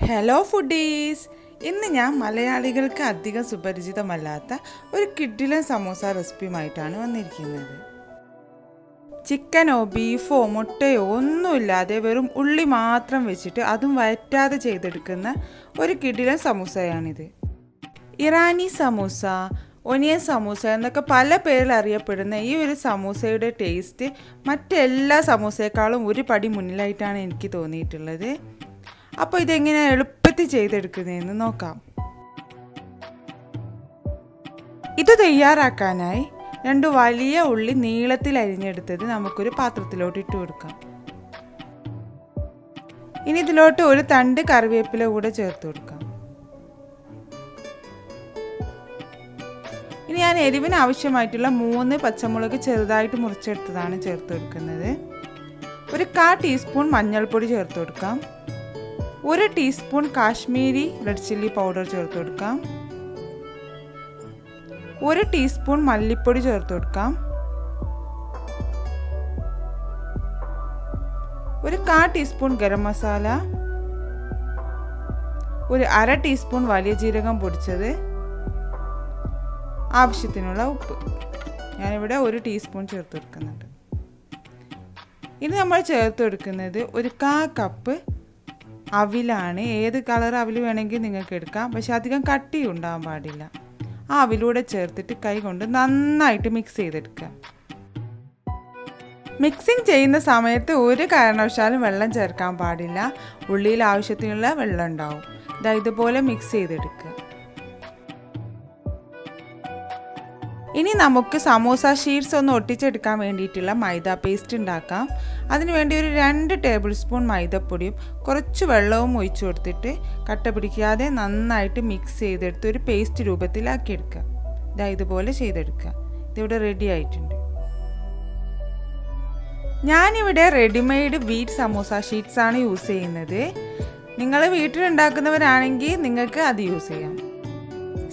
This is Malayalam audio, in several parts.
ഹലോ ഫുഡീസ്, ഇന്ന് ഞാൻ മലയാളികൾക്ക് അധികം സുപരിചിതമല്ലാത്ത ഒരു കിഡിലൻ സമോസ റെസിപ്പിയുമായിട്ടാണ് വന്നിരിക്കുന്നത്. ചിക്കനോ ബീഫോ മുട്ടയോ ഒന്നുമില്ലാതെ വെറും ഉള്ളി മാത്രം വെച്ചിട്ട് അതും വയറ്റാതെ ചെയ്തെടുക്കുന്ന ഒരു കിഡിലൻ സമോസയാണിത്. ഇറാനി സമോസ, ഒനിയൻ സമോസ എന്നൊക്കെ പല പേരിൽ അറിയപ്പെടുന്ന ഈ ഒരു സമോസയുടെ ടേസ്റ്റ് മറ്റെല്ലാ സമോസയേക്കാളും ഒരു പടി മുന്നിലായിട്ടാണ് എനിക്ക് തോന്നിയിട്ടുള്ളത്. അപ്പോൾ ഇതെങ്ങനെ എളുപ്പത്തിൽ ചെയ്തെടുക്കുന്നതെന്ന് നോക്കാം. ഇത് തയ്യാറാക്കാനായി 2 വലിയ ഉള്ളി നീളത്തിൽ അരിഞ്ഞെടുത്തത് നമുക്കൊരു പാത്രത്തിലോട്ട് ഇട്ട് കൊടുക്കാം. ഇനി ഇതിലോട്ട് ഒരു തണ്ട് കറിവേപ്പില കൂടെ ചേർത്ത് കൊടുക്കാം. ഇനി ഞാൻ എരിവിന് ആവശ്യമായിട്ടുള്ള 3 പച്ചമുളക് ചെറുതായിട്ട് മുറിച്ചെടുത്തതാണ് ചേർത്ത് കൊടുക്കുന്നത്. ഒരു 1/4 ടീസ്പൂൺ മഞ്ഞൾപ്പൊടി ചേർത്ത് കൊടുക്കാം. 1 teaspoon Kashmiri red chilli powder ചേർത്ത് കൊടുക്കാം. 1 ടീസ്പൂൺ മല്ലിപ്പൊടി ചേർത്ത് കൊടുക്കാം. ഒരു 1/4 ടീസ്പൂൺ ഗരം മസാല, ഒരു 1/2 ടീസ്പൂൺ വലിയ ജീരകം പൊടിച്ചത്, ആവശ്യത്തിനുള്ള ഉപ്പ്. ഞാനിവിടെ 1 ടീസ്പൂൺ ചേർത്ത് കൊടുക്കുന്നുണ്ട്. ഇനി നമ്മൾ ചേർത്ത് കൊടുക്കുന്നത് ഒരു 1/4 കപ്പ് അവിലാണ്. ഏത് കളർ അവിൽ വേണമെങ്കിൽ നിങ്ങൾക്ക് എടുക്കാം, പക്ഷെ അധികം കട്ടി ഉണ്ടാകാൻ പാടില്ല. ആ അവിലൂടെ ചേർത്തിട്ട് കൈ കൊണ്ട് നന്നായിട്ട് മിക്സ് ചെയ്തെടുക്കുക. മിക്സിങ് ചെയ്യുന്ന സമയത്ത് ഒരു കാരണവശാലും വെള്ളം ചേർക്കാൻ പാടില്ല. ഉള്ളിയിൽ ആവശ്യത്തിനുള്ള വെള്ളം ഉണ്ടാവും. ഇതുപോലെ മിക്സ് ചെയ്തെടുക്കുക. ഇനി നമുക്ക് സമോസ ഷീറ്റ്സ് ഒന്ന് ഒട്ടിച്ചെടുക്കാൻ വേണ്ടിയിട്ടുള്ള മൈദ പേസ്റ്റ് ഉണ്ടാക്കാം. അതിനുവേണ്ടി ഒരു 2 ടേബിൾ സ്പൂൺ മൈദപ്പൊടിയും കുറച്ച് വെള്ളവും ഒഴിച്ചു കൊടുത്തിട്ട് കട്ട പിടിക്കാതെ നന്നായിട്ട് മിക്സ് ചെയ്തെടുത്ത് ഒരു പേസ്റ്റ് രൂപത്തിലാക്കിയെടുക്കുക. ഇതുപോലെ ചെയ്തെടുക്കുക. ഇതിവിടെ റെഡി ആയിട്ടുണ്ട്. ഞാനിവിടെ റെഡിമെയ്ഡ് വീറ്റ് സമോസ ഷീറ്റ്സ് ആണ് യൂസ് ചെയ്യുന്നത്. നിങ്ങൾ വീട്ടിലുണ്ടാക്കുന്നവരാണെങ്കിൽ നിങ്ങൾക്ക് അത് യൂസ് ചെയ്യാം.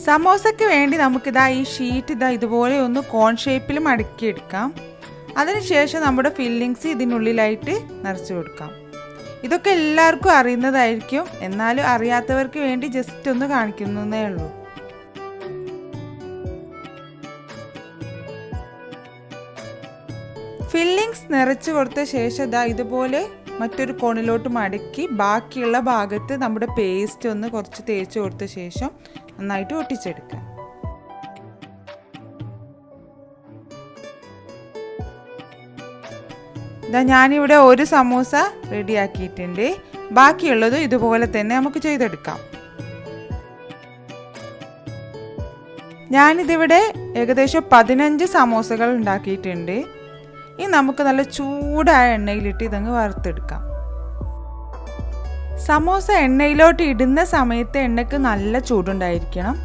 സമോസയ്ക്ക് വേണ്ടി നമുക്കിതാ ഈ ഷീറ്റ് ഇതുപോലെ ഒന്ന് കോൺ ഷേപ്പിൽ മടക്കിയെടുക്കാം. അതിനുശേഷം നമ്മുടെ ഫില്ലിങ്സ് ഇതിനുള്ളിലായിട്ട് നിറച്ച് കൊടുക്കാം. ഇതൊക്കെ എല്ലാവർക്കും അറിയുന്നതായിരിക്കും, എന്നാലും അറിയാത്തവർക്ക് വേണ്ടി ജസ്റ്റ് ഒന്ന് കാണിക്കുന്നേ ഉള്ളൂ. ഫില്ലിങ്സ് നിറച്ച് കൊടുത്ത ശേഷം ഇതുപോലെ മറ്റൊരു കോണിലോട്ട് മടക്കി ബാക്കിയുള്ള ഭാഗത്ത് നമ്മുടെ പേസ്റ്റ് ഒന്ന് കുറച്ച് തേച്ച് കൊടുത്ത ശേഷം നന്നായിട്ട് ഒട്ടിച്ചെടുക്കുക. ഞാനിവിടെ ഒരു സമോസ റെഡിയാക്കിയിട്ടുണ്ട്. ബാക്കിയുള്ളത് ഇതുപോലെ തന്നെ നമുക്ക് ചെയ്തെടുക്കാം. ഞാനിതിവിടെ ഏകദേശം 15 സമോസകൾ ഉണ്ടാക്കിയിട്ടുണ്ട്. ഇനി നമുക്ക് നല്ല ചൂടായ എണ്ണയിലിട്ട് ഇതങ്ങ് വറുത്തെടുക്കാം. സമോസ എണ്ണയിലോട്ട് ഇടുന്ന സമയത്ത് എണ്ണയ്ക്ക് നല്ല ചൂടുണ്ടായിരിക്കണം.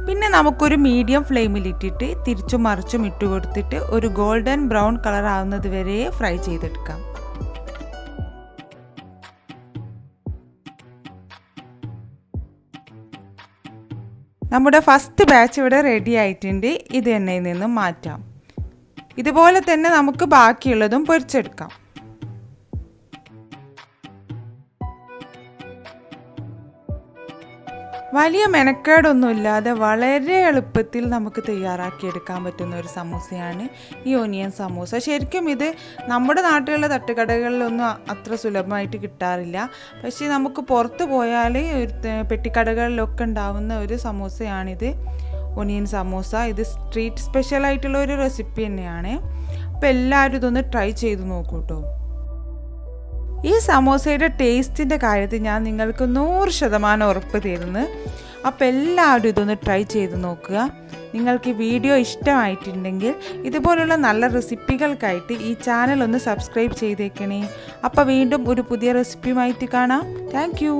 പിന്നെ നമുക്കൊരു മീഡിയം ഫ്ലെയിമിലിട്ടിട്ട് തിരിച്ചും മറിച്ചും ഇട്ട് കൊടുത്തിട്ട് ഒരു ഗോൾഡൻ ബ്രൗൺ കളർ ആവുന്നത് വരെ ഫ്രൈ ചെയ്തെടുക്കാം. നമ്മുടെ ഫസ്റ്റ് ബാച്ച് ഇവിടെ റെഡി ആയിട്ടുണ്ട്. ഇത് എണ്ണയിൽ നിന്നും മാറ്റാം. ഇതുപോലെ തന്നെ നമുക്ക് ബാക്കിയുള്ളതും പൊരിച്ചെടുക്കാം. വലിയ മെനക്കേടൊന്നുമില്ലാതെ വളരെ എളുപ്പത്തിൽ നമുക്ക് തയ്യാറാക്കിയെടുക്കാൻ പറ്റുന്ന ഒരു സമൂസയാണ് ഈ ഒനിയൻ സമൂസ. ശരിക്കും ഇത് നമ്മുടെ നാട്ടിലുള്ള തട്ടുകടകളിലൊന്നും അത്ര സുലഭമായിട്ട് കിട്ടാറില്ല. പക്ഷേ നമുക്ക് പുറത്ത് പോയാൽ പെട്ടിക്കടകളിലൊക്കെ ഉണ്ടാവുന്ന ഒരു സമൂസയാണിത്, ഒനിയൻ സമൂസ. ഇത് സ്ട്രീറ്റ് സ്പെഷ്യലായിട്ടുള്ള ഒരു റെസിപ്പി തന്നെയാണ്. അപ്പോൾ എല്ലാവരും ഇതൊന്ന് ട്രൈ ചെയ്ത് നോക്കൂ കേട്ടോ. ഈ സമോസയുടെ ടേസ്റ്റിൻ്റെ കാര്യത്തിൽ ഞാൻ നിങ്ങൾക്ക് 100% ഉറപ്പ് തരുന്നു. അപ്പോൾ എല്ലാവരും ഇതൊന്ന് ട്രൈ ചെയ്ത് നോക്കുക. നിങ്ങൾക്ക് ഈ വീഡിയോ ഇഷ്ടമായിട്ടുണ്ടെങ്കിൽ ഇതുപോലുള്ള നല്ല റെസിപ്പികൾക്കായിട്ട് ഈ ചാനൽ ഒന്ന് സബ്സ്ക്രൈബ് ചെയ്തേക്കണേ. അപ്പോൾ വീണ്ടും ഒരു പുതിയ റെസിപ്പിയുമായിട്ട് കാണാം. Thank you.